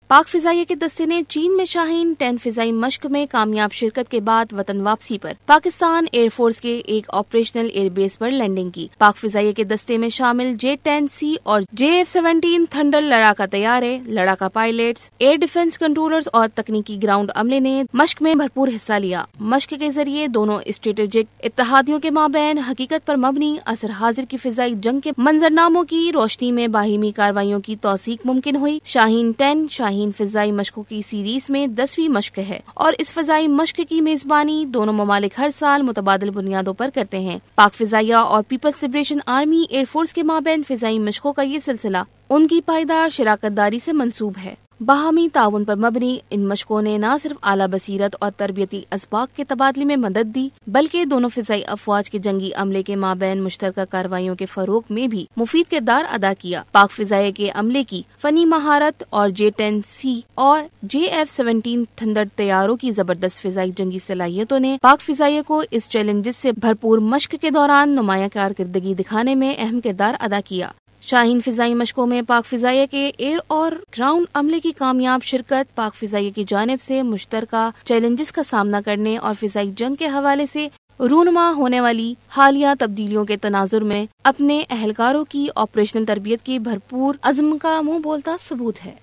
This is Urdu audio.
پاک فضائیہ کے دستے نے چین میں شاہین 10 فضائی مشق میں کامیاب شرکت کے بعد وطن واپسی پر پاکستان ایئر فورس کے ایک آپریشنل ایئر بیس پر لینڈنگ کی۔ پاک فضائیہ کے دستے میں شامل J-10C اور JF-17 تھنڈر لڑاکا طیارے، لڑاکا پائلٹس، ایئر ڈیفنس کنٹرولرز اور تکنیکی گراؤنڈ عملے نے مشق میں بھرپور حصہ لیا۔ مشق کے ذریعے دونوں اسٹریٹجک اتحادیوں کے مابین حقیقت پر مبنی عصر حاضر کی فضائی جنگ کے منظرناموں کی روشنی میں باہمی کارروائیوں کی توثیق ممکن ہوئی۔ شاہین 10 شاہین فضائی مشقوں کی سیریز میں 10ویں مشق ہے اور اس فضائی مشق کی میزبانی دونوں ممالک ہر سال متبادل بنیادوں پر کرتے ہیں۔ پاک فضائیہ اور Peoples liberation army air force کے مابین فضائی مشقوں کا یہ سلسلہ ان کی پائیدار شراکت داری سے منسوب ہے۔ باہمی تعاون پر مبنی ان مشقوں نے نہ صرف اعلیٰ بصیرت اور تربیتی اسباق کے تبادلے میں مدد دی بلکہ دونوں فضائی افواج کے جنگی عملے کے مابین مشترکہ کارروائیوں کے فروغ میں بھی مفید کردار ادا کیا۔ پاک فضائیہ کے عملے کی فنی مہارت اور J-10C اور JF-17 تھنڈر طیاروں کی زبردست فضائی جنگی صلاحیتوں نے پاک فضائیہ کو اس چیلنجز سے بھرپور مشق کے دوران نمایاں کارکردگی دکھانے میں اہم کردار ادا کیا۔ شاہین فضائی مشقوں میں پاک فضائیہ کے ایئر اور گراؤنڈ عملے کی کامیاب شرکت پاک فضائیہ کی جانب سے مشترکہ چیلنجز کا سامنا کرنے اور فضائی جنگ کے حوالے سے رونما ہونے والی حالیہ تبدیلیوں کے تناظر میں اپنے اہلکاروں کی آپریشنل تربیت کی بھرپور عزم کا منہ بولتا ثبوت ہے۔